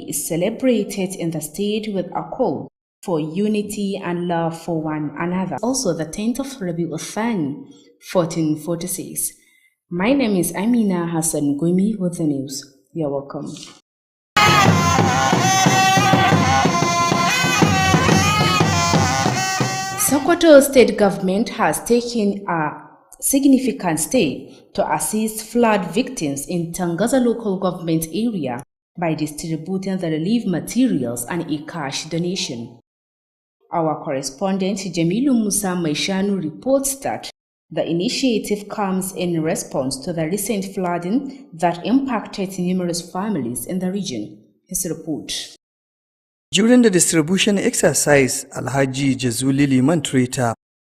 is celebrated in the state with a call for unity and love for one another. Also the 10th of Rabiul Thani, 1446. My name is Amina Hassan Gumi with the news. You're welcome. Sokoto state government has taken a significant step to assist flood victims in Tangaza local government area by distributing the relief materials and a cash donation. Our correspondent Jamilu Musa Maishanu reports that the initiative comes in response to the recent flooding that impacted numerous families in the region. His report. During the distribution exercise, Alhaji Jazuli Liman Trita,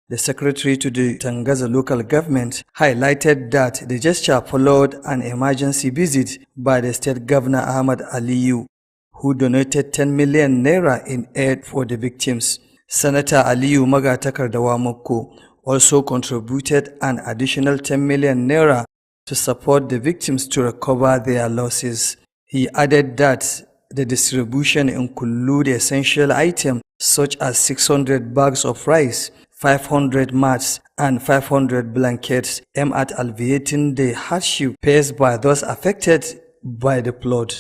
the secretary to the Tangaza local government, highlighted that the gesture followed an emergency visit by the state governor Ahmad Aliyu, who donated 10 million naira in aid for the victims. Senator Aliyu Magatakardawa Mokko also contributed an additional 10 million naira to support the victims to recover their losses. He added that the distribution included essential items such as 600 bags of rice, 500 mats, and 500 blankets aimed at alleviating the hardship faced by those affected by the flood.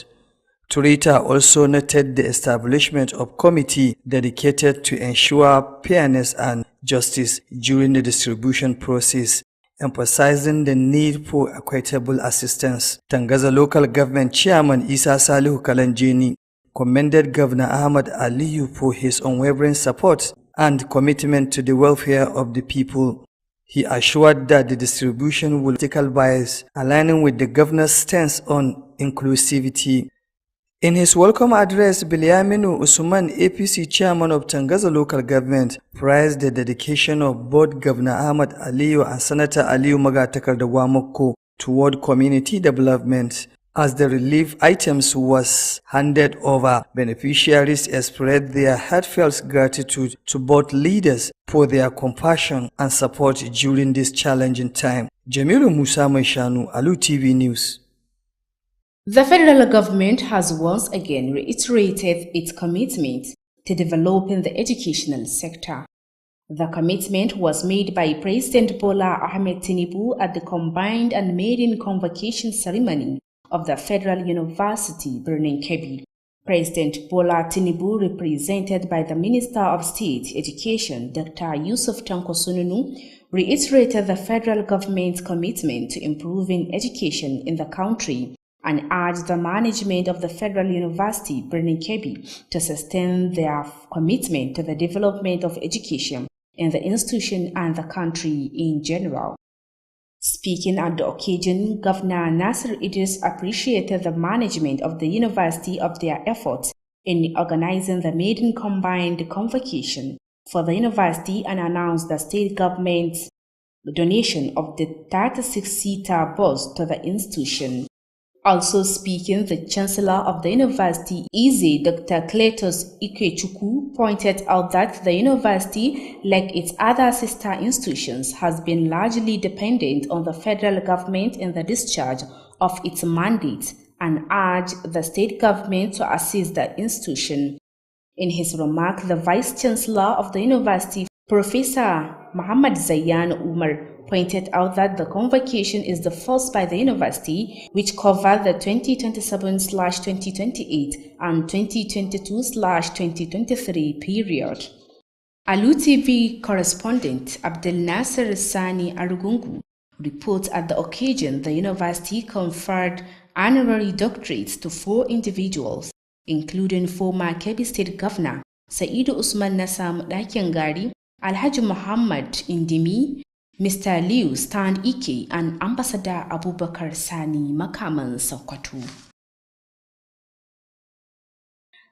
Turita also noted the establishment of a committee dedicated to ensure fairness and justice during the distribution process, emphasizing the need for equitable assistance. Tangaza local government chairman Isa Salihu Kalanjeni commended Governor Ahmad Aliyu for his unwavering support and commitment to the welfare of the people. He assured that the distribution will tackle bias, aligning with the governor's stance on inclusivity. In his welcome address, Bilyaminu Usman, APC chairman of Tangaza local government, praised the dedication of both Governor Ahmad Aliyu and Senator Aliyu Magatakardawa Mokko toward community development. As the relief items was handed over, beneficiaries expressed their heartfelt gratitude to both leaders for their compassion and support during this challenging time. Jamilu Musa Maishanu, Alu TV News. The federal government has once again reiterated its commitment to developing the educational sector. The commitment was made by President Bola Ahmed Tinubu at the combined and maiden convocation ceremony of the Federal University, Birnin Kebbi. President Bola Tinubu, represented by the Minister of State Education, Dr. Yusuf Tanko Sununu, reiterated the federal government's commitment to improving education in the country and urged the management of the Federal University, Birnin Kebbi, to sustain their commitment to the development of education in the institution and the country in general. Speaking at the occasion, Governor Nasir Idris appreciated the management of the university of their efforts in organizing the maiden combined convocation for the university and announced the state government's donation of the 36-seater bus to the institution. Also speaking, the Chancellor of the University, Eze, Dr. Cletus Ikechukwu, pointed out that the university, like its other sister institutions, has been largely dependent on the federal government in the discharge of its mandate and urged the state government to assist the institution. In his remark, the Vice Chancellor of the university, Professor Muhammad Zayan Umar, pointed out that the convocation is the first by the university, which covered the 2027/2028 and 2022/2023 period. Alu TV correspondent Abdel Nasser Sani Arugungu reports at the occasion the university conferred honorary doctorates to 4 individuals, including former Kebbi State Governor Saidu Usman Nassam Dakiangari, Alhaji Muhammad Indimi, Mr. Liu Stand Ike, and Ambassador Abubakar Sani Makaman Sokoto.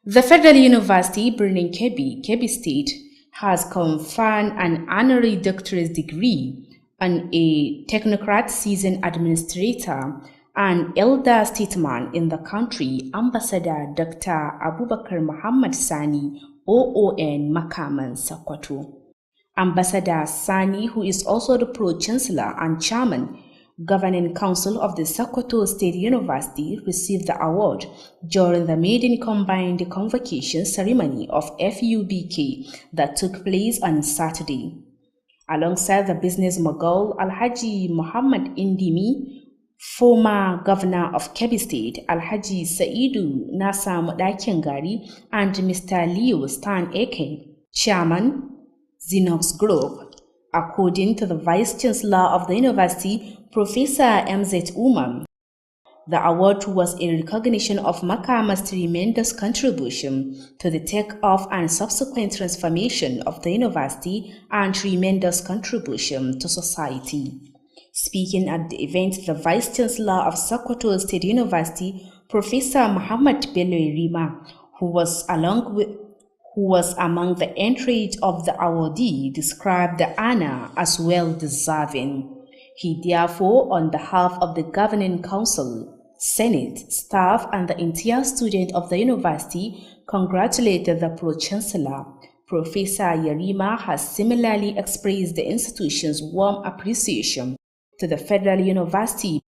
The Federal University, Birnin Kebbi, Kebbi State, has conferred an honorary doctorate degree on a technocrat, seasoned administrator, and elder statesman in the country, Ambassador Dr. Abubakar Muhammad Sani, OON Makaman Sokoto. Ambassador Sani, who is also the Pro-Chancellor and Chairman, Governing Council of the Sokoto State University received the award during the maiden combined convocation ceremony of FUBK that took place on Saturday. Alongside the business mogul Alhaji Muhammad Indimi, former governor of Kebbi State Alhaji Saidu Nasa Mudakin Gari, and Mr. Leo Stan Eke, chairman, Xenox Group. According to the Vice-Chancellor of the University, Professor MZ Umar, the award was a recognition of Makama's tremendous contribution to the take-off and subsequent transformation of the university and tremendous contribution to society. Speaking at the event, the Vice-Chancellor of Sokoto State University, Professor Muhammad Bello Rima, who was among the entourage of the awardee, described the honor as well deserving. He therefore, on behalf of the Governing Council, Senate, staff, and the entire student of the university, congratulated the Pro-Chancellor. Professor Yarima has similarly expressed the institution's warm appreciation to the Federal University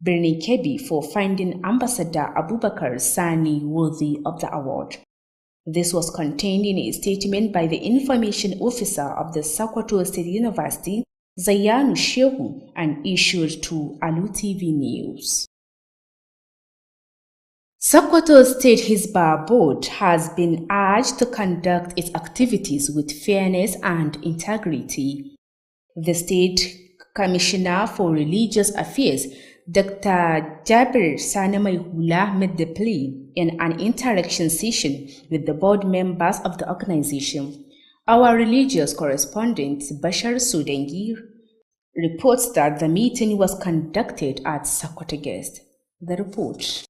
Birnin Kebbi for finding Ambassador Abubakar Sani worthy of the award. This was contained in a statement by the Information Officer of the Sokoto State University, Zayanu Shehu, and issued to Alu TV News. Sokoto State Hisbah Board has been urged to conduct its activities with fairness and integrity. The State Commissioner for Religious Affairs, Dr. Jabir Sanamai Hula, made the plea in an interaction session with the board members of the organization. Our religious correspondent, Bashar Sudengi, reports that the meeting was conducted at Sokoto Guest. The report.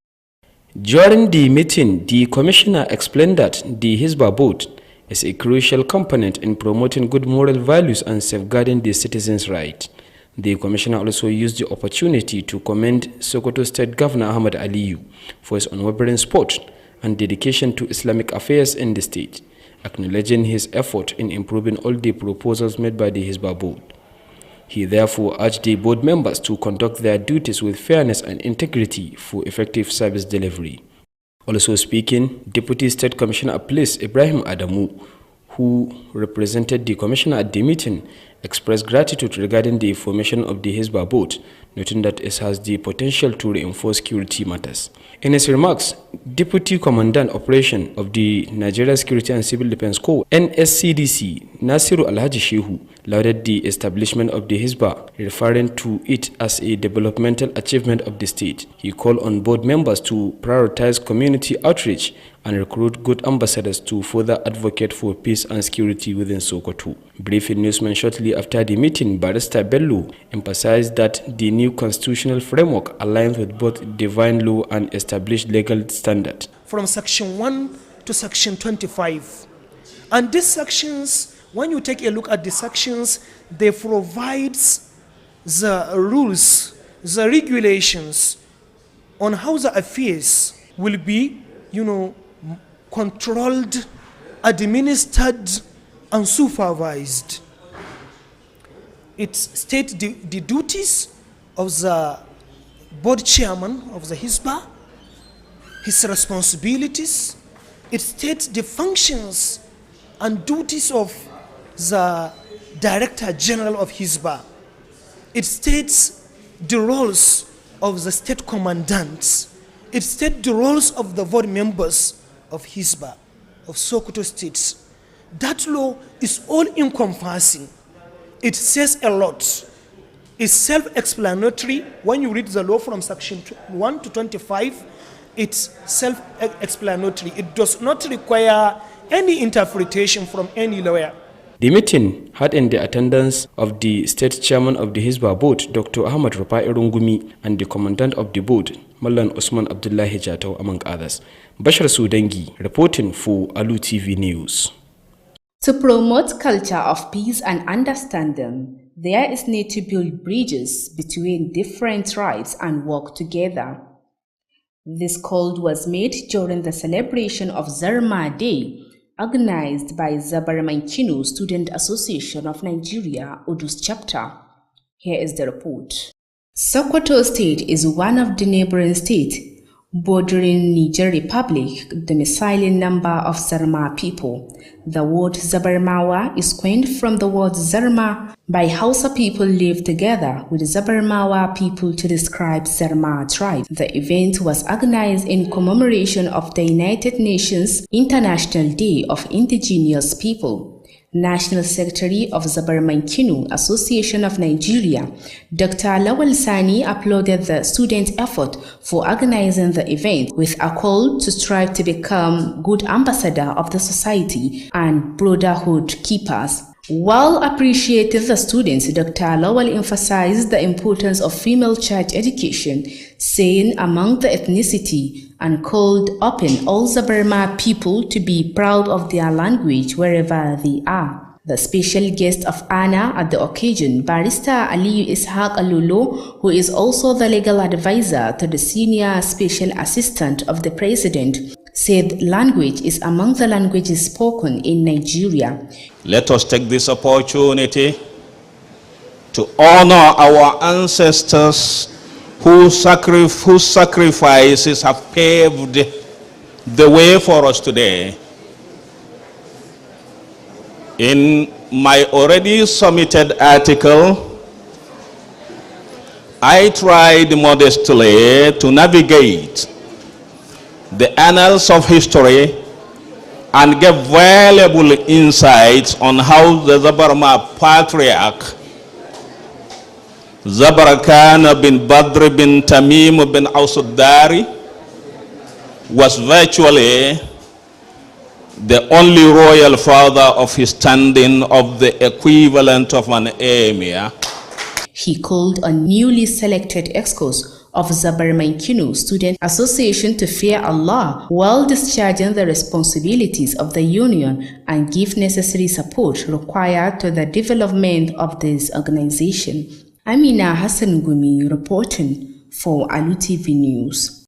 During the meeting, the Commissioner explained that the Hisbah Board is a crucial component in promoting good moral values and safeguarding the citizens' rights. The Commissioner also used the opportunity to commend Sokoto State Governor Ahmad Aliyu for his unwavering support and dedication to Islamic affairs in the state, acknowledging his effort in improving all the proposals made by the Hisbah Board. He therefore urged the board members to conduct their duties with fairness and integrity for effective service delivery. Also speaking, Deputy State Commissioner of Police Ibrahim Adamu, who represented the Commissioner at the meeting, expressed gratitude regarding the formation of the Hisbah Board, noting that it has the potential to reinforce security matters. In his remarks, Deputy Commandant Operation of the Nigeria Security and Civil Defense Corps, NSCDC, Nasiru Alhaji Shehu, lauded the establishment of the Hisbah, referring to it as a developmental achievement of the state. He called on board members to prioritize community outreach and recruit good ambassadors to further advocate for peace and security within Sokoto. Briefing newsman shortly after the meeting, Barrister Bello emphasized that the new constitutional framework aligns with both divine law and established legal standards. From section 1 to section 25. And these sections, when you take a look at the sections, they provide the rules, the regulations on how the affairs will be, controlled, administered, and supervised. It states the duties of the board chairman of the Hisbah, his responsibilities. It states the functions and duties of the Director General of Hisbah. It states the roles of the state commandants. It states the roles of the board members of Hisbah, of Sokoto State. That law is all encompassing. It says a lot. It's self-explanatory. When you read the law from section 1 to 25, it's self-explanatory. It does not require any interpretation from any lawyer. The meeting had in the attendance of the state chairman of the Hisbah Board, Dr. Ahmad Rufai Rungumi, and the commandant of the board, Mallan Usman Abdullahi Jatau, among others. Bashar Sudengi, reporting for Alu TV News. To promote culture of peace and understanding, there is need to build bridges between different tribes and work together. This call was made during the celebration of Zarma Day, organized by Zabarmankino Student Association of Nigeria, Udus chapter. Here is the report. Sokoto State is one of the neighboring states bordering Niger Republic, domiciling number of Zarma people. The word Zabarmawa is coined from the word Zarma by Hausa people live together with Zabarmawa people to describe Zarma tribe. The event was organized in commemoration of the United Nations International Day of Indigenous People. National Secretary of Zabarmankinu Association of Nigeria, Dr. Lawal Sani applauded the student effort for organizing the event with a call to strive to become good ambassador of the society and brotherhood keepers. While appreciating the students, Dr. Lawal emphasized the importance of female child education, saying among the ethnicity and called upon all Zabarma people to be proud of their language wherever they are. The special guest of honor at the occasion, Barrister Aliyu Ishaq Alulo, who is also the legal advisor to the Senior Special Assistant of the President, said language is among the languages spoken in Nigeria. Let us take this opportunity to honor our ancestors whose sacrifices have paved the way for us today. In my already submitted article, I tried modestly to navigate the annals of history and give valuable insights on how the Zabarma patriarch Zabarkan bin Badr bin Tamim bin Aus-Dari was virtually the only royal father of his standing of the equivalent of an emir. He called on newly selected EXCOs of Zabarmankinu Student Association to fear Allah while discharging the responsibilities of the union and give necessary support required to the development of this organization. Amina Hassan Gumi reporting for Alu TV News.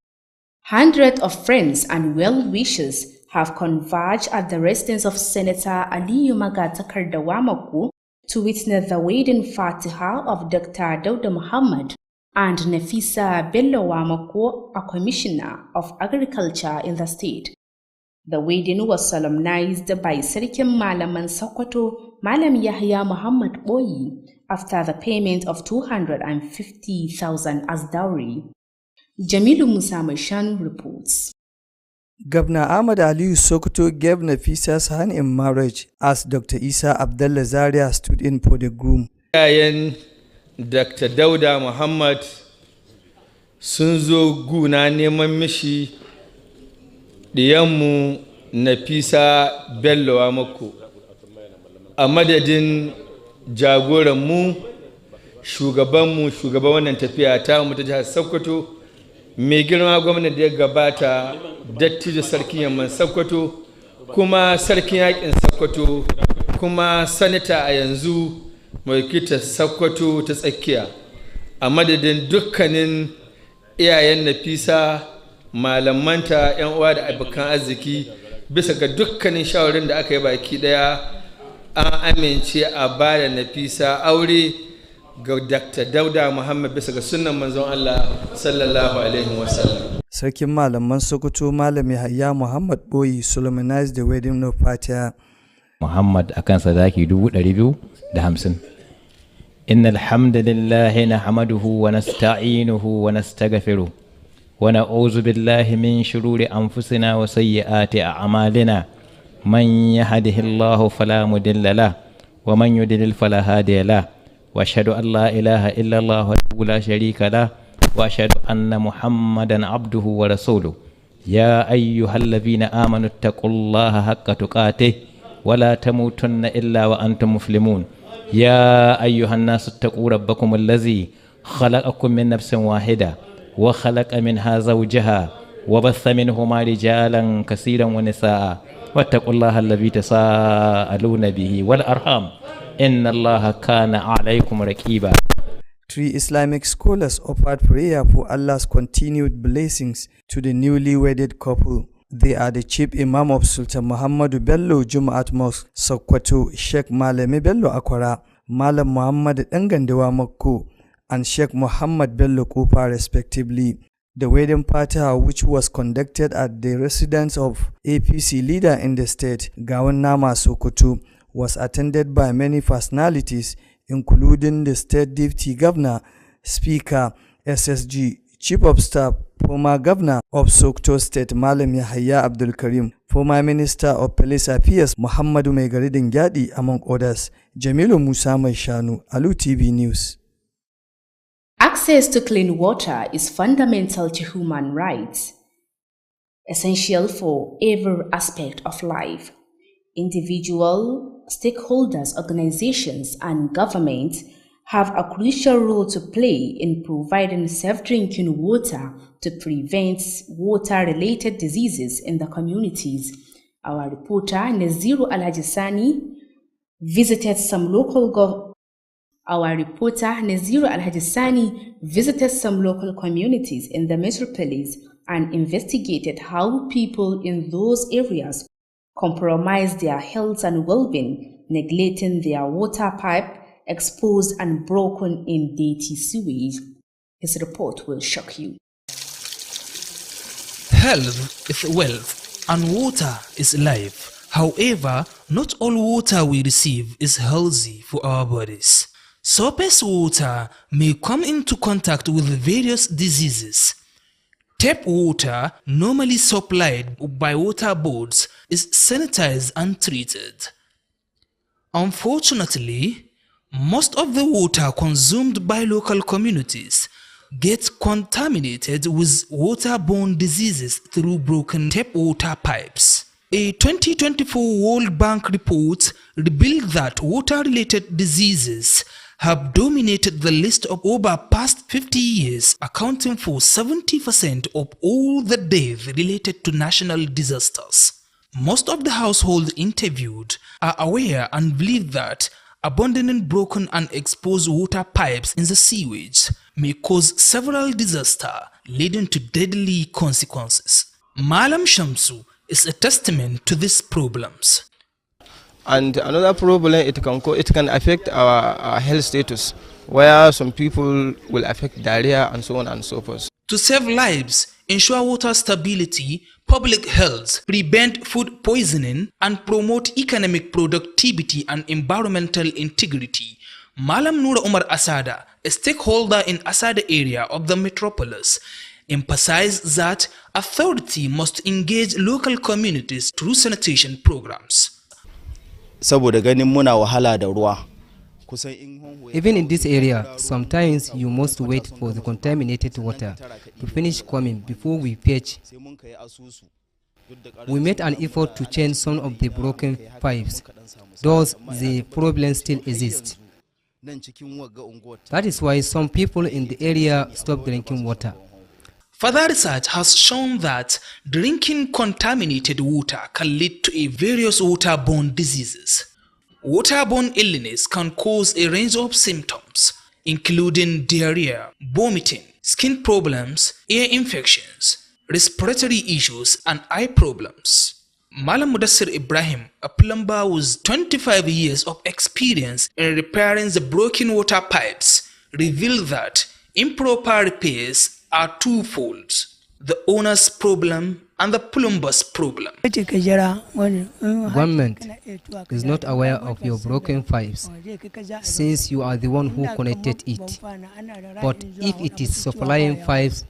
Hundreds of friends and well-wishers have converged at the residence of Senator Aliyu Magatakar Dawamako to witness the wedding Fatiha of Dr. Dauda Muhammad and Nafisa Bello Wamako, a commissioner of agriculture in the state. The wedding was solemnized by Serikim Malaman Sokoto, Malam Yahya Muhammad Boyi, after the payment of 250,000 as dowry. Jamilu Musa Mashanu reports. Governor Ahmad Aliyu Sokoto gave Nafisa's hand in marriage as Dr. Isa Abdullah Zaria stood in for the groom. Dr. Dauda Muhammad sun zo guna neman mishi diyanmu Nafisa Bello Wamako a madadin jagoranmu shugaban wannan tafiya ta mu ta jihar Sokoto mai girma gwamnati da ya gabata dattijo sarkin yamman Sokoto kuma sarkin yakin Sokoto kuma sanata a yanzu mai kita Sokoto ta tsakiya a madadin dukkanin iyayen Nafisa malamanta yan uwa da abokan arziki bisa ga dukkanin shawarin da aka yi baki daya an amince a bada Nafisa aure ga Dr. Dauda Muhammad bisa ga sunnan manzon Allah sallallahu alaihi wasallam. Sarkin malaman Sokoto Malam Yahya Muhammad Boyi solemnized the wedding of Fatiha. Muhammad akan sadaki 250. Innal hamdalillahi nahmaduhu wa nasta'inuhu wa nastaghfiruh wa na'udzu billahi min shururi anfusina wa sayyiati a'malina. Man yahdihillahu fala mudilla lahu wa man yudlil fala hadiya lahu. Wa ashhadu an la ilaha illa Allah wahdahu la sharika lahu wa ashhadu anna Muhammadan abduhu wa rasuluh. Ya ayyuhalladhina amanu taqullaha haqqa tuqatih wa la tamutunna illa wa antum muslimun. يا أيها الناس اتقوا ربكم الذي خلقكم من نفس واحدة وخلق منها زوجها وبث منهما رجالا كثيرا ونساء واتقوا الله الذي تساءلون به والأرحام إن الله كان عليكم رقيبا. Three Islamic scholars offered prayer for Allah's continued blessings to the newly wedded couple. They are the Chief Imam of Sultan Muhammadu Bello Jum'at Mosque, Sokoto, Sheikh Malami Bello Akwara, Malam Muhammad Dangandewa Makko, and Sheikh Muhammad Bello Kofa respectively. The wedding party, which was conducted at the residence of APC leader in the state, Gawan Nama Sokoto, was attended by many personalities, including the state deputy governor, speaker, SSG, chief of staff, former governor of Sokoto State, Malam Yahya Abdul Karim, former minister of police affairs, Muhammadu Megaridin Gyadi, among others. Jamilu Musa Maishanu, Alu TV News. Access to clean water is fundamental to human rights, essential for every aspect of life. Individual, stakeholders, organizations, and governments have a crucial role to play in providing safe drinking water to prevent water-related diseases in the communities. Our reporter Naziru Al-Hajisani visited some local communities in the metropolis and investigated how people in those areas compromise their health and well-being, neglecting their water pipe exposed and broken in dirty sewage. His report will shock you. Health is wealth and water is life. However, not all water we receive is healthy for our bodies. Surface water may come into contact with various diseases. Tap water, normally supplied by water boards, is sanitized and treated. Unfortunately, most of the water consumed by local communities gets contaminated with waterborne diseases through broken tap water pipes. A 2024 World Bank report revealed that water-related diseases have dominated the list of over past 50 years, accounting for 70% of all the deaths related to national disasters. Most of the households interviewed are aware and believe that abandoning broken and exposed water pipes in the sewage may cause several disasters, leading to deadly consequences. Malam Shamsu is a testament to these problems. And another problem, it can affect our health status, where some people will affect diarrhea and so on and so forth. To save lives, ensure water stability, public health, prevent food poisoning, and promote economic productivity and environmental integrity, Malam Nura Umar Asada, a stakeholder in Asada area of the metropolis, emphasized that authority must engage local communities through sanitation programs. Even in this area, sometimes you must wait for the contaminated water to finish coming before we fetch. We made an effort to change some of the broken pipes, thus the problem still exists. That is why some people in the area stop drinking water. Further research has shown that drinking contaminated water can lead to various waterborne diseases. Waterborne illness can cause a range of symptoms, including diarrhea, vomiting, skin problems, ear infections, respiratory issues, and eye problems. Malam Mudassir Ibrahim, a plumber with 25 years of experience in repairing the broken water pipes, revealed that improper repairs are twofold: the owner's problem and the plumber's problem. Government is not aware of your broken pipes, since you are the one who connected it. But if it is supplying pipes,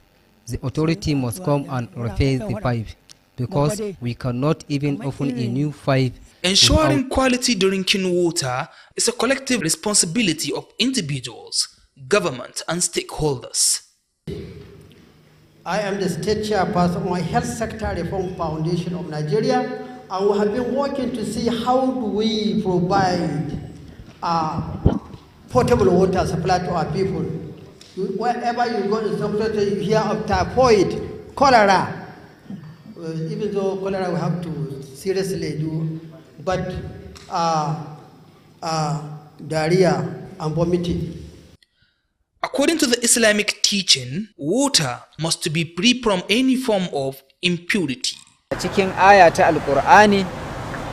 the authority must come and repair the pipe, because we cannot even open a new pipe. Ensuring quality drinking water is a collective responsibility of individuals, government, and stakeholders. I am the state chairperson of my Health Sector Reform Foundation of Nigeria, and we have been working to see how do we provide potable water supply to our people. Wherever you go in some places, you hear of typhoid, cholera. Even though cholera we have to seriously do, but diarrhea and vomiting. According to the Islamic teaching, water must be free from any form of impurity. Cikin aya ta Alƙur'ani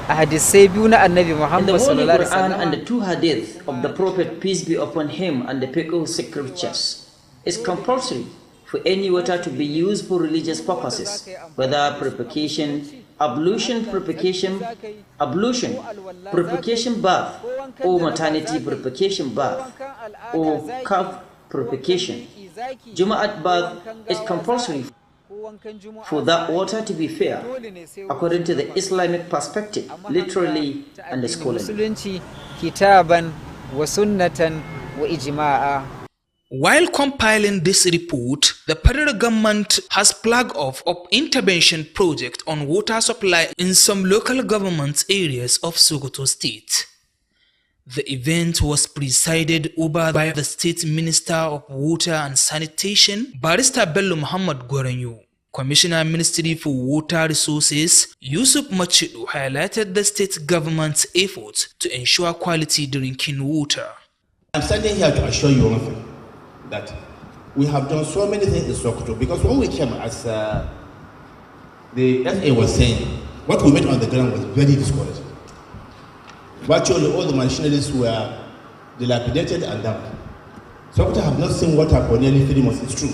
a hadisai biyu na Annabi Muhammad In the Holy sallallahu alaihi Quran wasallam and the two hadith of the Prophet, peace be upon him, and the fiqh scriptures, it's compulsory for any water to be used for religious purposes, whether purification, ablution, purification bath, or maternity purification bath, or calf purification. Jum'at bath is compulsory for that water to be fair, according to the Islamic perspective, literally and scholarly. While compiling this report, the federal government has flagged off an intervention project on water supply in some local government areas of Sokoto State. The event was presided over by the State Minister of Water and Sanitation, Barrister Bello Muhammad Goranyo. Commissioner Ministry for Water Resources, Yusuf Machidu, highlighted the state government's efforts to ensure quality drinking water. I'm standing here to assure you one thing, that we have done so many things in Sokoto, because when we came, as the SA was saying, what we met on the ground was very discouraging. Virtually all the machineries were dilapidated and down. Sokoto have not seen water for nearly 3 months, it's true.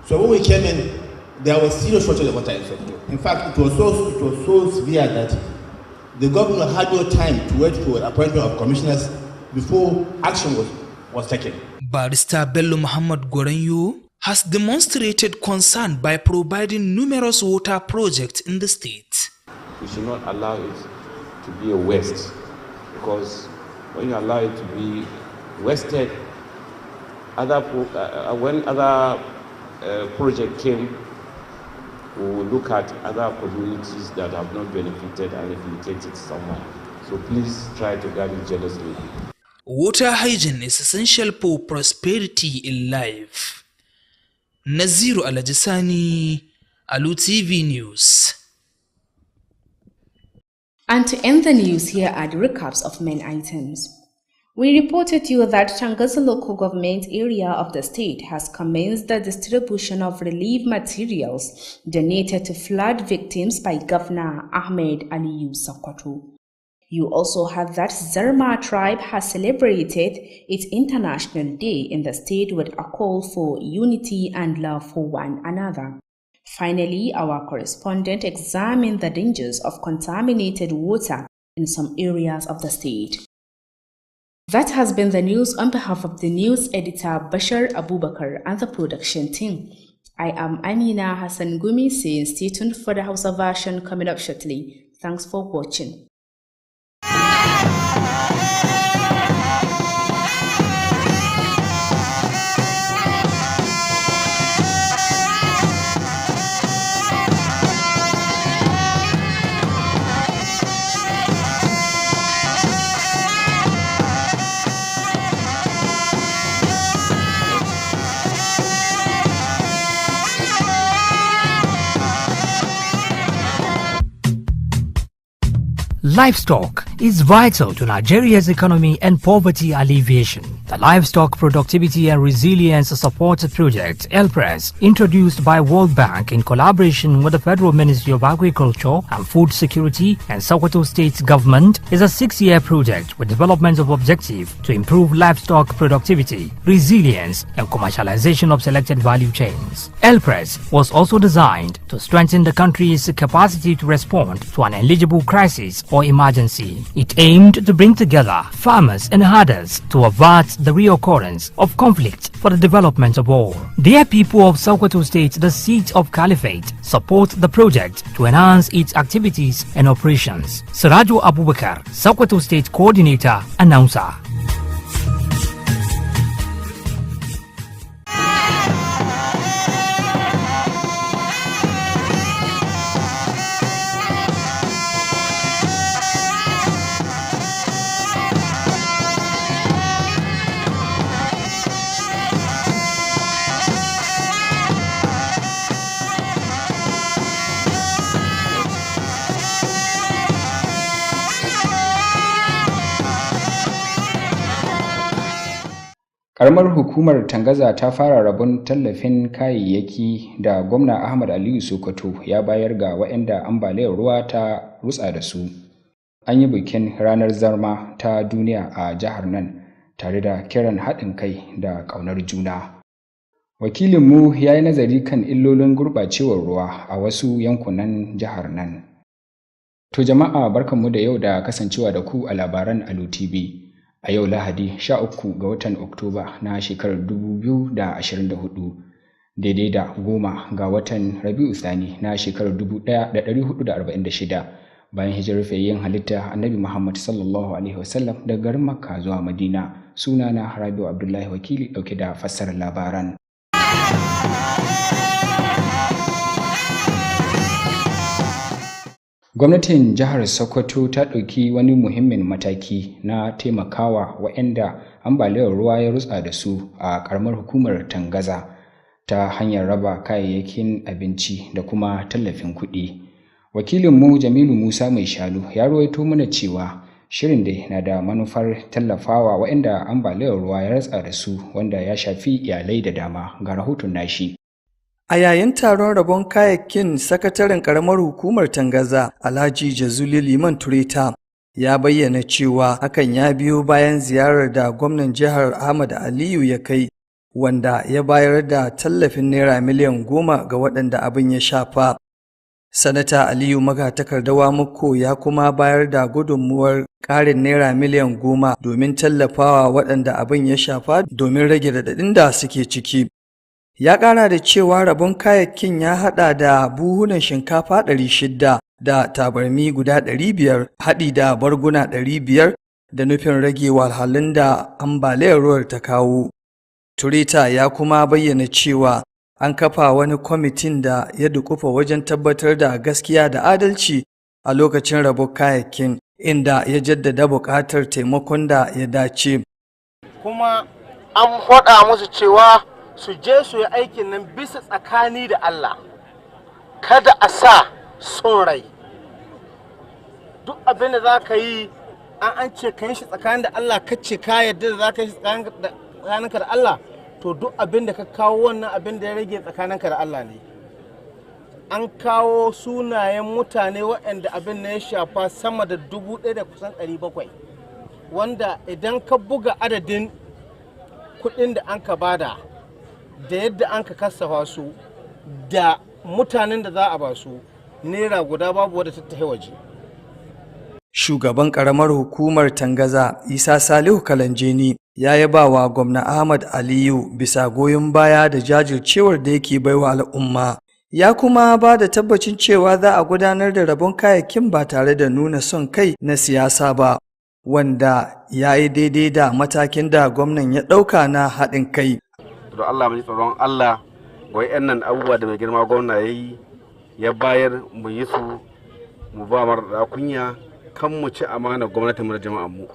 So when we came in, there was serious shortage of water in Sokoto. In fact, it was so severe that the governor had no time to wait for the appointment of commissioners before action was taken. Barrister Bello Muhammad Goranyo has demonstrated concern by providing numerous water projects in the state. We should not allow it to be a waste, because when you allow it to be wasted, when other project came, we will look at other communities that have not benefited and replicate it somewhere. So please try to guard it jealously. Water hygiene is essential for prosperity in life. Naziru Alajisani, Alu TV News. And to end the news, here are the recaps of main items. We reported to you that Tangaza local government area of the state has commenced the distribution of relief materials donated to flood victims by Governor Ahmed Aliyu Sokoto. You also heard that Zarma tribe has celebrated its International Day in the state with a call for unity and love for one another. Finally, our correspondent examined the dangers of contaminated water in some areas of the state. That has been the news on behalf of the news editor Bashar Abubakar and the production team. I am Amina Hassan Gumi saying stay tuned for the Hausa version coming up shortly. Thanks for watching. Livestock is vital to Nigeria's economy and poverty alleviation. The Livestock Productivity and Resilience Support Project, LPRES, introduced by World Bank in collaboration with the Federal Ministry of Agriculture and Food Security and Sokoto State Government, is a 6-year project with development of objective to improve livestock productivity, resilience, and commercialization of selected value chains. LPRES was also designed to strengthen the country's capacity to respond to an eligible crisis or emergency. It aimed to bring together farmers and herders to avert the reoccurrence of conflict for the development of all. Dear people of Sokoto State, the seat of Caliphate, support the project to enhance its activities and operations. Siraju Abubakar, Sokoto State Coordinator, Announcer. Karamar hukumar Tangaza ta fara rabon tallafin kayayyaki da gwamna Ahmad Aliyu Sokoto ya bayar ga waɗanda ambaliyar ruwa ta rutsa da su. an yi bikin ranar zarma ta duniya a jihar nan tare da kiran haɗin kai da ƙaunar juna. Wakilinmu ya yi nazari kan illolin gurɓacewar ruwa a wasu yankunan jihar nan. To jama'a barkanmu da yau da kasancewa da ku a labaran Alu TV. A yau Lahadi 13 ga watan Oktoba na shekarar 2024 daidai da 10 ga watan Rabi'u Thani na shekarar 1446 bayan hijirar fayyin halitta Annabi Muhammad sallallahu alaihi wasallam daga garin Makka zuwa Madina. Sunana Rabi'u Abdullahi Wakili dauke da fassarar labaran. Gwamnatin jihar Sokoto ta ɗauki wani muhimmin mataki na taimakawa waɗanda ambaliyar ruwa ya rutsa da su a ƙaramar hukumar Tangaza ta hanyar raba kayayyakin abinci da kuma tallafin kuɗi. Wakilinmu Jamilu Musa Mai Shalu ya rawaito mana cewa shirin da na da manufar tallafawa waɗanda ambaliyar ruwa ya rutsa da su wanda ya shafi iyalai da dama. Ga rahoton nashi. A yayin taron rabon kayayyakin, sakataren ƙaramar hukumar Tangaza, Alhaji Jazuli Liman Tureta, ya bayyana cewa hakan ya biyo bayan ziyarar da gwamnan jihar Ahmad Aliyu ya kai, wanda ya bayar da tallafin naira miliyan 10 ga waɗanda abin ya shafa. Sanata Aliyu Magatakardawa Mukko ya kuma bayar da gudunmuwar ƙarin naira miliyan 10 domin tallafawa waɗanda abin ya shafa domin rage raɗaɗin da suke ciki. Ya ƙara da cewa rabon kayayyakin ya haɗa da buhunan shinkafa 600 da tabarmi guda 500 haɗi da barguna 500 da nufin rage wahalhalun da ambaliyar ruwar ta kawo. Tureta ya kuma bayyana cewa an kafa wani kwamitin da ya dukufa wajen tabbatar da gaskiya da adalci a lokacin rabon kayayyakin, inda ya jaddada buƙatar taimakon da ya dace. Kuma an faɗa musu cewa su je su yi aikin nan bisa tsakani da Allah, kada a sa son rai. Duk abin da za ka yi an ce ka yi shi tsakanin da Allah, ka ce ka yarda da za ka yi shi tsakaninka da Allah, to duk abin da ka kawo wannan abin da ya rage tsakaninka da Allah ne. An kawo sunayen mutane waɗanda abin na ya shafa sama da 1,000 da kusan 700, wanda idan ka buga adadin kuɗin da an ka bada da yadda an ka kasafa su da mutanen da za a ba su, naira guda babu wadda ta waje. Shugaban ƙaramar hukumar Tangaza, Isa Salihu Kalanjeni, ya yaba wa gwamna Ahmad Aliyu bisa goyon baya da jajircewar da yake baiwa al'umma. Ya kuma ba da tabbacin cewa za a gudanar da rabon kayayyakin ba tare da nuna son kai na siyasa ba, wanda ya yi daidai da matakin da gwamnan ya ɗauka na haɗin kai. Da Allah mu ji tsoron Allah, wai yan nan abubuwa da mai girma gwamna ya yi, ya bayar mu yi su, mu ba mara kunya, kan mu ci amana gwamnatin mu da jama'an mu.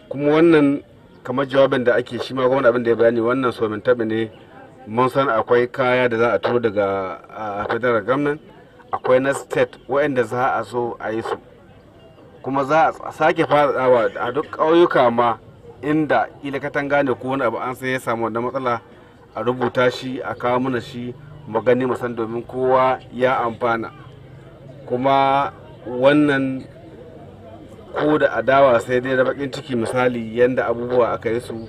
Kuma wannan kamar jawabin da ake shi ma gwamnati abin da ya bayani, wannan so min tabi ne. Mun san akwai kaya da za a turo daga federal government, akwai na state waɗanda za a so a yi su, kuma za a sake fara a duk ƙauyuka ma inda ila katanga ne ko wani abu an sai ya samu wannan matsala, a rubuta shi a kawo mana shi mu gani mu san domin kowa ya amfana. Kuma wannan ko da adawa sai dai da bakin ciki, misali yanda abubuwa aka yi su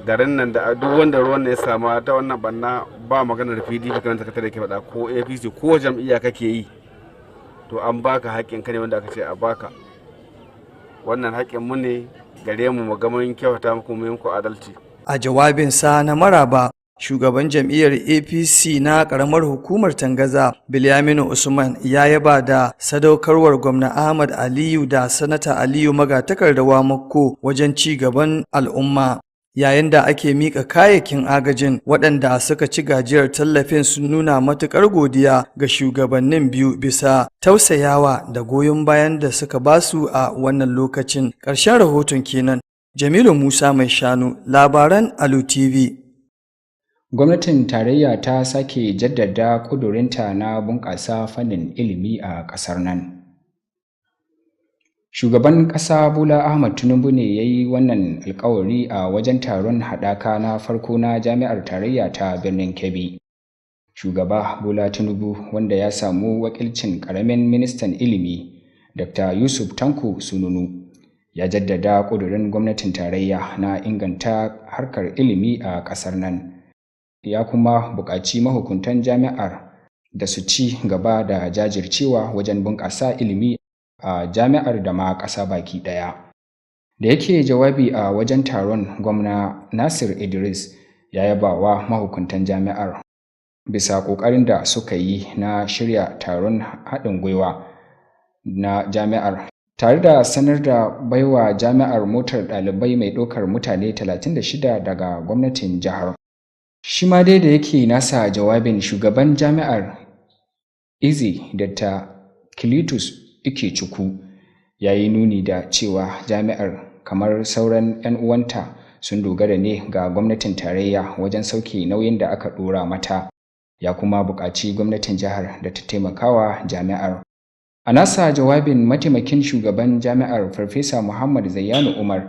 garin nan da duk wanda ruwan ya sama ta wannan banna, ba maganar PDP kan ta ke faɗa ko APC ko jam'iyya kake yi, to an baka haƙƙin ka ne wanda aka ce a baka. Wannan haƙƙin mu ne gare mu ga mun kyauta muku mu yanku adalci. A jawabinsa na maraba, shugaban jam'iyyar APC na ƙaramar hukumar Tangaza, Bilyaminu Usman, ya yaba da sadaukarwar gwamna Ahmad Aliyu da sanata Aliyu Magatakardawa Mukko wajen ci gaban al'umma. Yayin da ake mika kayayyakin agajin, waɗanda suka ci gajiyar tallafin sun nuna matuƙar godiya ga shugabannin biyu bisa tausayawa da goyon bayan da suka basu a wannan lokacin. Ƙarshen rahoton kenan. Jamilu Musa Mai Shanu, labaran Alu TV. Gwamnatin tarayya ta sake jaddada ƙudurinta na bunƙasa fannin ilimi a ƙasar nan. Shugaban ƙasa Bola Ahmed Tinubu ne ya yi wannan alkawari a wajen taron haɗaka na farko na Jami'ar Tarayya ta Birnin Kebbi. Shugaba Bola Tinubu, wanda ya samu wakilcin ƙaramin ministan ilimi Dr. Yusuf Tanko Sununu ya jaddada ƙudurin gwamnatin tarayya na inganta harkar ilimi a ƙasar nan. Ya kuma buƙaci mahukuntan jami'ar da su ci gaba da jajircewa wajen bunƙasa ilimi a jami'ar da ma ƙasa baki ɗaya. Da yake jawabi a wajen taron, gwamna Nasir Idris ya yaba wa mahukuntan jami'ar bisa ƙoƙarin da suka yi na shirya taron haɗin gwiwa na jami'ar, tare da sanar da baiwa jami'ar motar ɗalibai mai ɗaukar mutane 36 daga gwamnatin jihar. Shi ma dai da yake nasa jawabin, shugaban jami'ar Izi Dr. Kilitus Ikechukwu ya yi nuni da cewa jami'ar kamar sauran 'yan uwanta sun dogara ne ga gwamnatin tarayya wajen sauke nauyin da aka ɗora mata. Ya kuma buƙaci gwamnatin jihar da ta taimakawa jami'ar. A nasa jawabin, mataimakin shugaban jami'ar Farfesa Muhammad Zayyanu Umar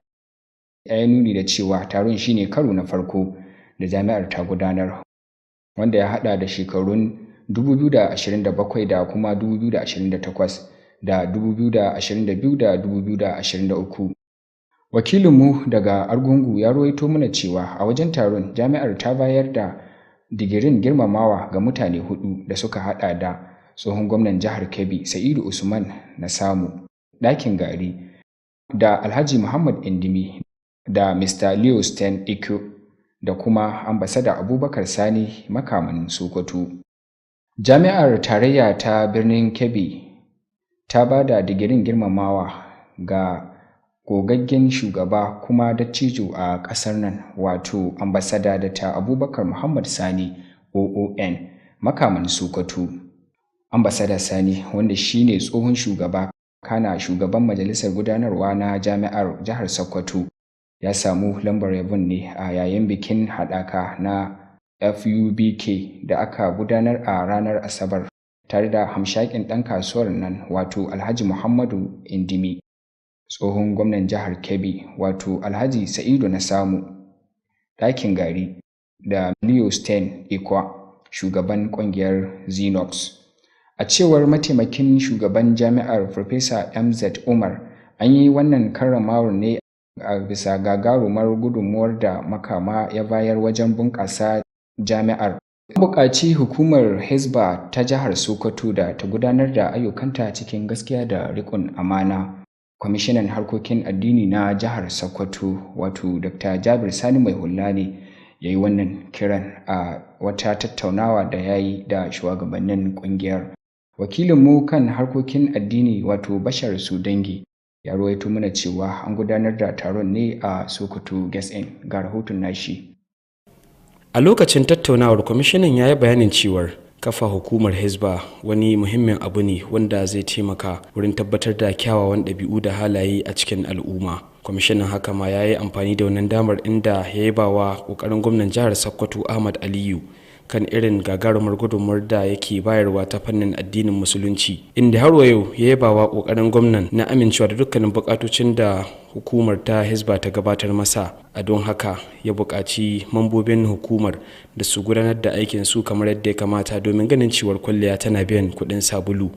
ya yi nuni da cewa taron shine karo na farko da jami'ar ta gudanar, wanda ya hada da shekarun 2027 da kuma 2028 da 2022 da 2023. Wakilinmu daga Argungu ya rawaito mana cewa a wajen taron jami'ar ta bayar da digirin girmamawa ga mutane 4 da suka hada da tsohon gwamnan jihar Kebbi Sa'idu Usman na samu ɗakin gari, da Alhaji Muhammad Indimi, da Mr. Leo Sten Iko, da kuma ambasada Abubakar Sani Makaman Sokoto. Jami'ar tarayya ta birnin Kebbi ta ba da digirin girmamawa ga gogaggen shugaba kuma dattijo a ƙasar nan, wato ambasada da ta Abubakar Muhammad Sani OON Makaman Sokoto. Ambasada Sani, wanda shine tsohon shugaba kana shugaban majalisar gudanarwa na jami'ar jihar Sokoto, ya samu lambar yabon ne a yayin bikin haɗaka na FUBK da aka gudanar a ranar Asabar, tare da hamshakin ɗan kasuwar nan wato Alhaji Muhammadu Indimi, tsohon gwamnan jihar Kebbi wato Alhaji Sa'idu na samu ɗakin gari, da Leo Sten Ikwa, shugaban ƙungiyar Xenox. A cewar mataimakin shugaban jami'ar Farfesa MZ Umar, an yi wannan karramawar ne a bisa gagarumar gudunmuwar da makama ya bayar wajen bunƙasa jami'ar. An buƙaci hukumar Hisba ta jihar Sokoto da ta gudanar da ayyukanta cikin gaskiya da riƙon amana. Kwamishinan harkokin addini na jihar Sokoto wato Dr. Jabir Sani Mai Hulla ne ya yi wannan kiran a wata tattaunawa da ya yi da shugabannin ƙungiyar. Wakilinmu kan harkokin addini wato Bashar Sudangi ya rawaito mana cewa an gudanar da taron ne a Sokoto Guest Inn, ga rahoton nashi. A lokacin tattaunawar, kwamishinan ya yi bayanin cewar kafa hukumar Hisba wani muhimmin abu ne wanda zai taimaka wurin tabbatar da kyawawan ɗabi'u da halaye a cikin al'umma. Kwamishinan haka ma ya yi amfani da wannan damar inda ya yaba wa ƙoƙarin gwamnan jihar Sokoto Ahmad Aliyu kan irin gagarumar gudunmuwar da yake bayarwa ta fannin addinin musulunci, inda har wa yau ya yaba wa ƙoƙarin gwamnan na amincewa da dukkanin buƙatocin da hukumar ta Hisba ta gabatar masa. A don haka ya buƙaci mambobin hukumar da su gudanar da aikin su kamar yadda ya kamata domin ganin cewar kwalliya tana biyan kuɗin sabulu.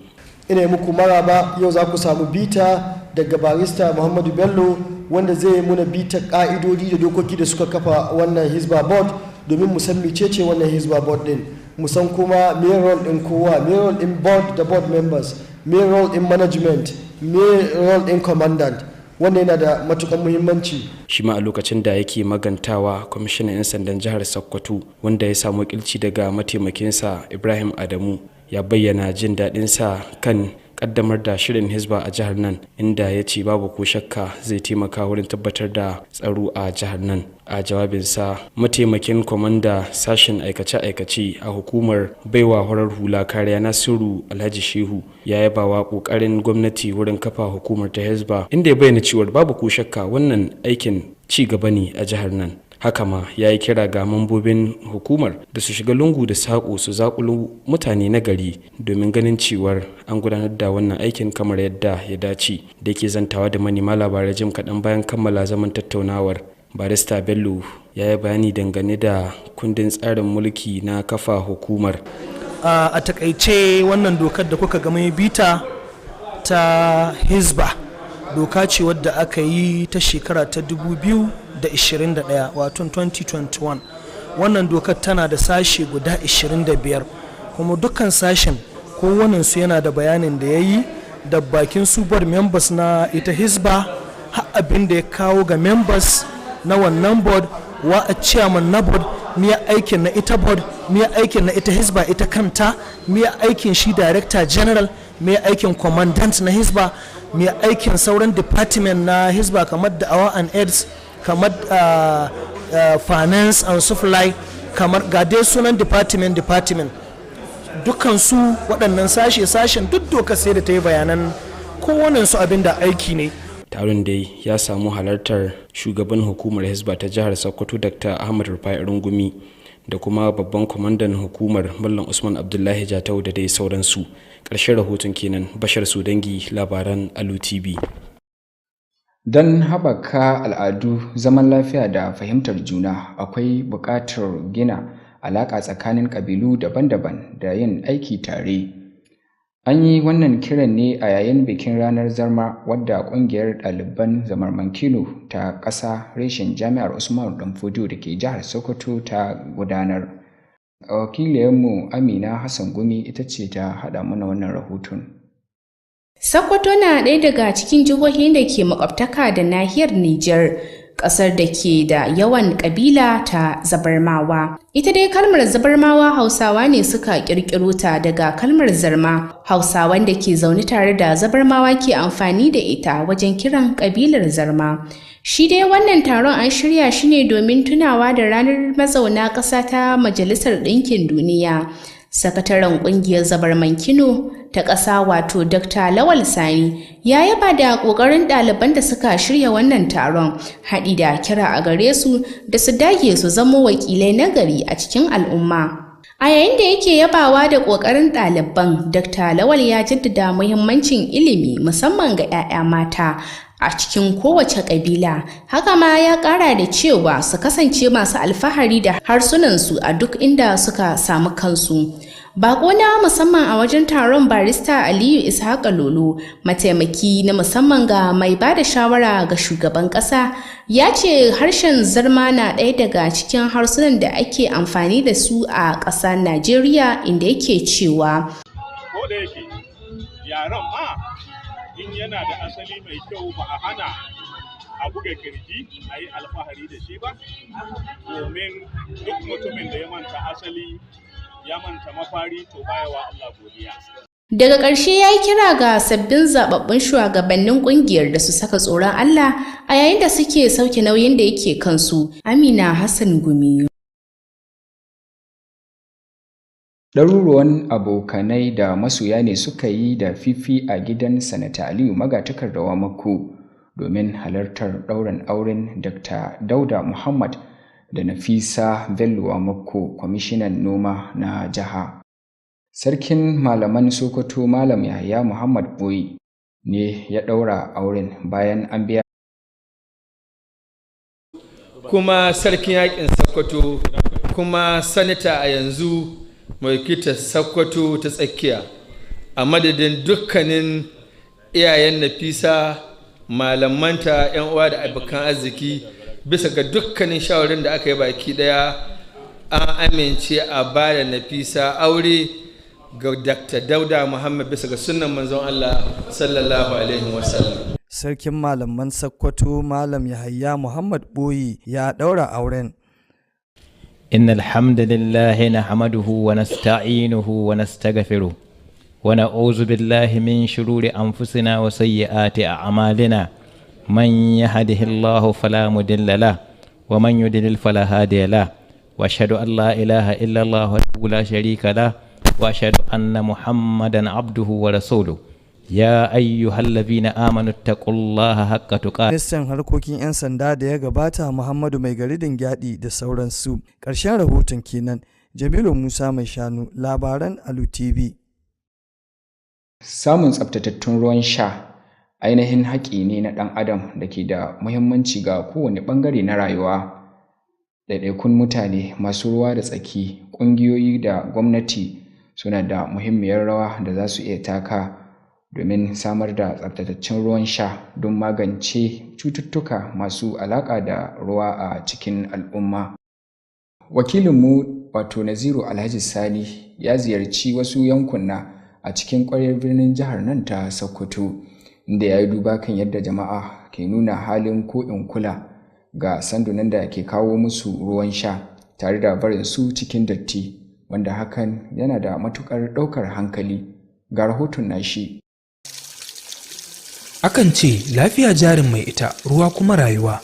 Ina muku maraba, yau za ku samu bita daga barista Muhammadu Bello wanda zai muna bita ƙa'idodi da dokoki da suka kafa wannan Hisba board, domin mu san mecece wannan Hisba board din, mu san kuma me role din kowa, me role din board da board members, me role din management, me role din commandant. Wannan yana da matukan muhimmanci. Shi ma a lokacin da yake magantawa, kwamishinan 'yan sandan jihar Sokoto wanda ya samu wakilci daga mataimakinsa Ibrahim Adamu ya bayyana jin daɗinsa kan kaddamar da shirin Hisba a jihar nan, inda ya ce babu ko shakka zai taimaka wurin tabbatar da tsaro a jihar nan. A jawabinsa, mataimakin kwamanda sashen aikace-aikace a hukumar baiwa horar hula kariya Nasiru Alhaji Shehu ya yaba wa kokarin gwamnati wurin kafa hukumar ta Hisba, inda ya bayyana cewa babu ko shakka wannan aikin ci gaba ne a jihar nan. Haka ma ya yi kira ga mambobin hukumar da su shiga lungu da saƙo su zaƙulu mutane na gari domin ganin cewar an gudanar da wannan aikin kamar yadda ya dace. Da yake zantawa da manema labarai jim kaɗan bayan kammala zaman tattaunawar, barista Bello ya yi bayani dangane da kundin tsarin mulki na kafa hukumar. A takaice wannan dokar da kuka ga mai bita ta Hizba doka ce wadda aka yi ta shekara ta 2021 wato 2021. Wannan dokar tana da sashe guda 25 kuma dukkan sashen kowanensu yana da bayanin da ya yi da bakin su board members na ita Hizba har abin da ya kawo ga members na wannan board wa a chairman na board miya aikin na ita board miya aikin na ita Hizba ita kanta miya aikin shi director general miya aikin commandant na Hizba miya aikin sauran department na Hizba kamar da'awa and aids kamar finance and supply kamar ga dai sunan department dukkan su waɗannan sashen duk doka sai da ta yi bayanan kowannen su abin da aiki ne. Taron dai ya samu halartar shugaban hukumar Hizba ta jihar Sokoto Dr. Ahmad Rufai Rungumi da kuma babban kwamandan hukumar Mallam Usman Abdullahi Jatau da dai sauransu. Ƙarshen rahoton kenan. Bashar Sudangi, labaran Alu TV. Don haɓaka al'adu, zaman lafiya da fahimtar juna, akwai buƙatar gina alaƙa tsakanin ƙabilu daban-daban da yin aiki tare. An yi wannan kiran ne a yayin bikin ranar Zarma wadda ƙungiyar ɗaliban zamantakewa ta ƙasa reshen Jami'ar Usman Danfodiyo da ke jihar Sokoto ta gudanar. Wakiliyarmu Amina Hassan Gumi ita ce ta haɗa mana wannan rahoton. Sokoto na ɗaya daga cikin jihohin da ke makwabtaka da nahiyar Nijar, ƙasar da ke da yawan ƙabila ta Zabarmawa. Ita dai kalmar Zabarmawa Hausawa ne suka ƙirƙiro ta daga kalmar Zarma. Hausawan da ke zaune tare da Zabarmawa ke amfani da ita wajen kiran ƙabilar Zarma. Shi dai wannan taron an shirya shi ne domin tunawa da ranar mazauna ƙasa ta Majalisar Ɗinkin Duniya. Sakataren ƙungiyar Zabarmankino ta ƙasa wato Dr. Lawal Sani ya yaba da ƙoƙarin ɗaliban da suka shirya wannan taron, haɗi da kira a gare su da su dage su zamo wakilai na gari a cikin al'umma. A yayin da yake yabawa da ƙoƙarin ɗaliban, Dr. Lawal ya jaddada muhimmancin ilimi musamman ga 'ya'ya mata a cikin kowace ƙabila. Haka ma ya ƙara da cewa su kasance masu alfahari da harsunansu a duk inda suka samu kansu. Bako na musamman a wajen taron barista Aliyu Ishaqa Lolo, mataimaki na musamman ga mai ba da shawara ga shugaban ƙasa, ya ce harshen Zarma na ɗaya daga cikin harsunan da ake amfani da su a ƙasar Najeriya, inda yake cewa ko da yake yaran ma in yana da asali mai kyau ba a hana a buga kirji a yi alfahari da shi ba, domin duk mutumin da ya manta asali ya manta mafari to baya wa Allah godiya. Daga ƙarshe ya yi kira ga sabbin zababbun shugabannin ƙungiyar da su saka tsoron Allah a yayin da suke sauke nauyin da yake kansu. Amina Hassan Gumi. Ɗaruruwan abokanai da masoya ne suka yi da fifi a gidan Sanata Aliyu Magatakardawa Makko domin halartar ɗaurin auren Dr. Dauda Muhammad da Nafisa Bello Makko, kwamishinan noma na jiha. Sarkin malaman Sokoto Malam Yahaya Muhammad Boyi ne ya ɗaura auren bayan an biya. Kuma sarkin yakin Sokoto kuma sanata a yanzu mai kita Sokoto ta tsakiya, a madadin dukkanin iyayen Nafisa, malamanta, 'yan uwa da abokan arziki, bisa ga dukkanin shawarin da aka yi baki daya an amince a bada Nafisa aure ga Dr. Dauda Muhammad bisa ga sunnan manzon Allah sallallahu alaihi wasallam. Sarkin malaman Sokoto Malam Yahaya Muhammad Boyi ya daura auren. Innal hamdalillahi nahmaduhu wa nasta'inuhu wa nastaghfiruh wa na'udzu billahi min shururi anfusina wa sayyiati a'malina. من يهده الله فلا مضل له ومن يضلل فلا هادي له واشهد ان لا اله الا الله وحده لا شريك له واشهد ان محمدا عبده ورسوله يا ايها الذين امنوا اتقوا الله حق تقاته. Ministan harkokin 'yan sanda da ya gabata Muhammadu Mai Garidin Gyadi da sauransu. Ƙarshen rahoton kenan. Jamilu Musa Mai Shanu, labaran Alu TV. Samun tsaftatattun ruwan sha ainihin haƙƙi ne na ɗan adam da ke da muhimmanci ga kowane ɓangare na rayuwa. Ɗaiɗaikun mutane, masu ruwa da tsaki, ƙungiyoyi da gwamnati suna da muhimmiyar rawa da za su iya taka domin samar da tsaftataccen ruwan sha don magance cututtuka masu alaƙa da ruwa a cikin al'umma. Wakilinmu wato Naziru Alhaji Sani ya ziyarci wasu yankuna a cikin ƙwaryar birnin jihar nan ta Sokoto, inda ya yi duba kan yadda jama'a ke nuna halin ko in kula ga sandunan da ke kawo musu ruwan sha tare da barin su cikin datti, wanda hakan yana da matuƙar ɗaukar hankali. Ga rahoton nashi. Akan ce lafiya jarin mai ita, ruwa kuma rayuwa.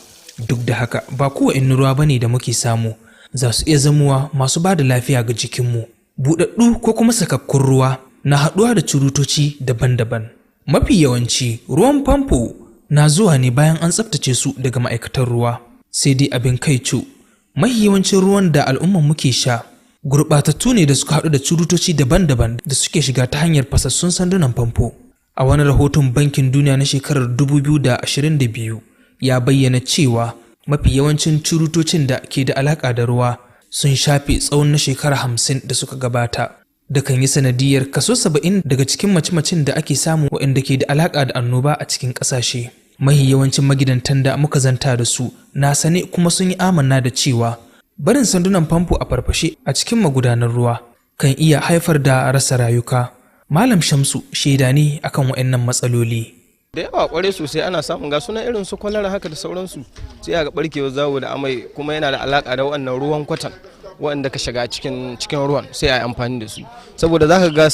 Duk da haka ba kowane ruwa bane da muke samu za su iya zamuwa masu ba da lafiya ga jikinmu. Buɗaɗɗu ko kuma sakakkun ruwa na haɗuwa da curutoci daban-daban. Mafi yawanci ruwan famfo na zuwa ne bayan an tsaftace su daga ma'aikatan ruwa. Sai dai abin kaico, mafi yawancin ruwan da al'umman muke sha gurɓatattu ne da suka haɗu da curutoci daban-daban da suke shiga ta hanyar fasassun sandunan famfo. A wani rahoton Bankin Duniya na shekarar 2022 ya bayyana cewa mafi yawancin curutocin da ke da alaƙa da ruwa sun shafe tsawon na shekara 50 da suka gabata, da kan yi sanadiyar kaso 70 daga cikin mace-macen da ake samu waɗanda ke da alaƙa da annoba a cikin ƙasashe. Mahi yawancin magidantan da muka zanta da su na sane kuma sun yi amanna da cewa barin sandunan famfo a farfashe a cikin magudanar ruwa kan iya haifar da rasa rayuka. Malam Shamsu shaida ne akan waɗannan matsaloli. Da yawa kware sosai ana samun ga sunan irin su kwalara haka da sauransu, sai ga barkewar zawo da amai, kuma yana da alaka da wannan ruwan kwatan waɗanda ka shiga cikin ruwan sai a yi amfani da su, saboda zaka ga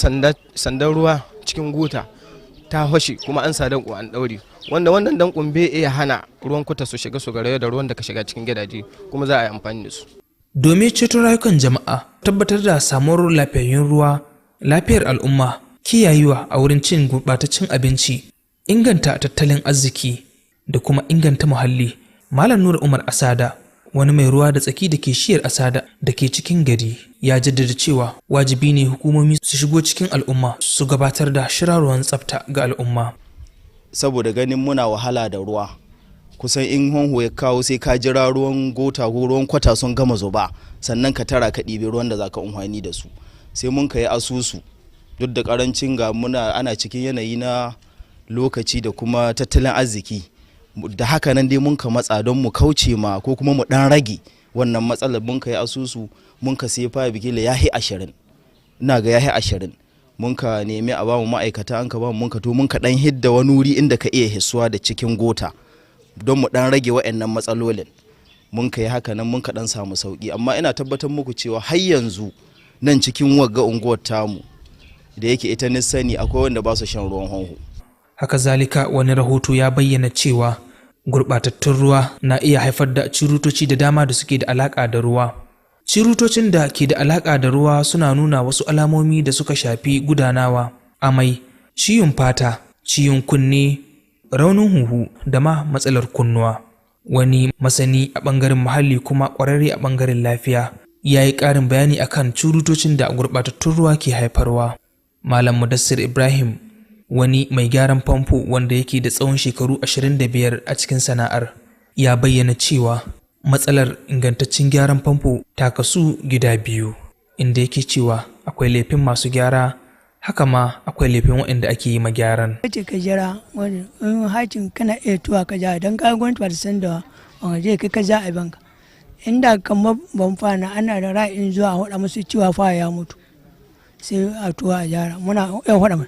sandan ruwa cikin gota ta fashe kuma an sa danko an daure, wanda wannan dankon bai iya hana ruwan kwata su shiga su garayo da ruwan da ka shiga cikin gidaje, kuma za a yi amfani da su. Domin ceto rayukan jama'a, tabbatar da samuwar lafiyayyun ruwa, lafiyar al'umma, kiyayewa a wurin cin gurɓataccen abinci, inganta tattalin arziki da kuma inganta muhalli. Malam Nura Umar Asada, wani mai ruwa da tsaki da ke shiyar Asada da ke cikin gari, ya jaddada cewa wajibi ne hukumomi su shigo cikin al'umma su gabatar da shirarwan tsafta ga al'umma. Saboda ganin muna wahala da ruwa, kusan in honho ya kawo sai ka jira ruwan gota ko ruwan kwata sun gama zuba sannan ka tara ka ɗibi ruwan da za ka amfani da su. Sai mun ka yi asusu, duk da karancin ga ana cikin yanayi na lokaci da kuma tattalin arziki, da haka nan dai mun ka matsa don mu kauce ma ko kuma mu dan rage wannan matsalar. Mun ka yi asusu, mun ka sai fa bikila yahi 20, ina ga yahi 20, mun ka nemi a bamu ma'aikata, an ka bamu, mun ka to mun ka dan hidda wani wuri inda ka iya hissuwa da cikin gota don mu dan rage waɗannan matsalolin. Mun ka yi haka nan mun ka dan samu sauki, amma ina tabbatar muku cewa har yanzu nan cikin wagga unguwar tamu da yake ita ni sani akwai wanda ba su shan ruwan honho. Haka zalika wani rahoto ya bayyana cewa gurɓatattun ruwa na iya haifar da cirutoci da dama da suke da alaƙa da ruwa. Cirutocin da ke da alaƙa da ruwa suna nuna wasu alamomi da suka shafi gudanawa, amai, ciwon fata, ciwon kunne, raunin huhu da ma matsalar kunnuwa. Wani masani a ɓangaren muhalli kuma ƙwararre a ɓangaren lafiya ya yi ƙarin bayani akan cirutocin da gurɓatattun ruwa ke haifarwa. Malam Mudassir Ibrahim, wani mai gyaran famfo wanda yake da tsawon shekaru 25 a cikin sana'ar, ya bayyana cewa matsalar ingantaccen gyaran famfo ta kasu gida biyu, inda yake cewa akwai laifin masu gyara, haka ma akwai laifin waɗanda ake yi ma gyaran. Kace ka jira wani hakin kana iya tuwa ka ja don ka gwamnati ba ta san da wani je ka ja a banka, inda kamar ban fana ana da ra'ayin zuwa a faɗa musu cewa fa ya mutu sai a tuwa a gyara, muna yau faɗa mai.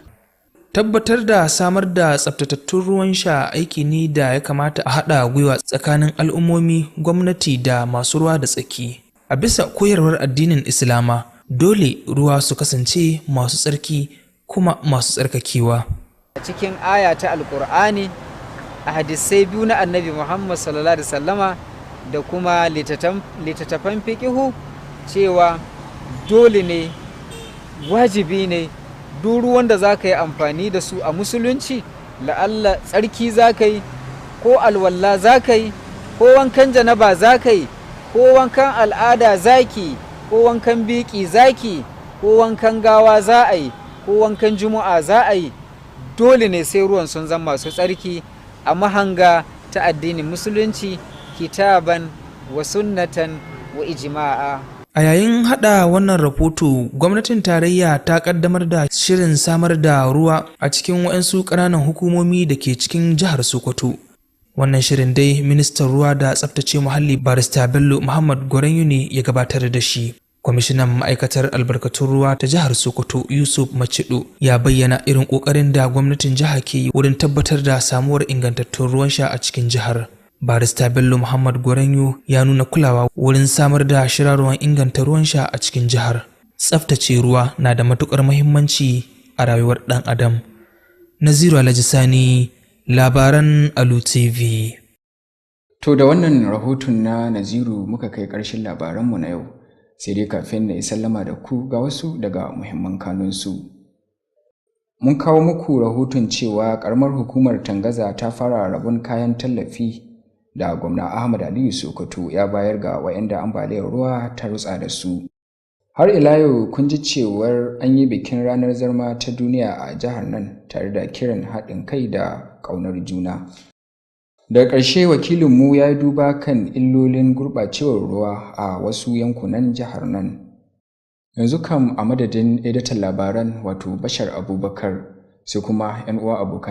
Tabbatar da samar da tsaftatattun ruwan sha aiki ne da ya kamata a haɗa gwiwa tsakanin al'ummomi, gwamnati da masu ruwa da tsaki. A bisa koyarwar addinin Islama, dole ruwa su kasance masu tsarki kuma masu tsarkakewa. A cikin aya ta Alƙur'ani, a hadisai biyu na Annabi Muhammad sallallahu alaihi wasallama da kuma littattafan fiqihu cewa dole ne, wajibi ne, duk ruwan da za ka yi amfani da su a musulunci, la'alla tsarki za ka yi, ko alwalla za ka yi, ko wankan janaba za ka yi, ko wankan al'ada za ki, ko wankan biki za ki, ko wankan gawa za a yi, ko wankan juma'a za a yi, dole ne sai ruwan sun zama masu tsarki a mahanga ta addinin musulunci, kitaban wa sunnatan wa ijma'a. A yayin hada wannan rahoto, gwamnatin tarayya ta kaddamar da shirin samar da ruwa a cikin waɗansu ƙananan hukumomi da ke cikin jihar Sokoto. Wannan shirin dai ministan ruwa da tsaftace muhalli barista Bello Muhammad Gorenyu ne ya gabatar da shi. Kwamishinan ma'aikatar albarkatun ruwa ta jihar Sokoto Yusuf Macido ya bayyana irin ƙoƙarin da gwamnatin jiha ke yi wurin tabbatar da samuwar ingantattun ruwan sha a cikin jihar. Barista Bello Muhammad Gorenyu ya nuna kulawa wurin samar da shirarwan inganta ruwan sha a cikin jihar. Tsaftace ruwa na da matukar muhimmanci a rayuwar ɗan adam. Naziru Alhaji Sani, labaran Alu TV. To da wannan rahoton na Naziru muka kai ƙarshen labaranmu na yau. Sai dai kafin na yi sallama da ku ga wasu daga muhimman kanunsu. Mun kawo muku rahoton cewa ƙaramar hukumar Tangaza ta fara rabon kayan tallafi da gwamna Ahmad Aliyu Sokoto ya bayar ga waɗanda ambaliyar ruwa ta rutsa da su. Har ila yau kun ji cewar an yi bikin ranar zarma ta duniya a jihar nan tare da kiran haɗin kai da ƙaunar juna. Daga ƙarshe wakilinmu ya yi duba kan illolin gurɓacewar ruwa a wasu yankunan jihar nan. Yanzu kam a madadin editan labaran wato Bashar Abubakar sai kuma 'yan uwa abokan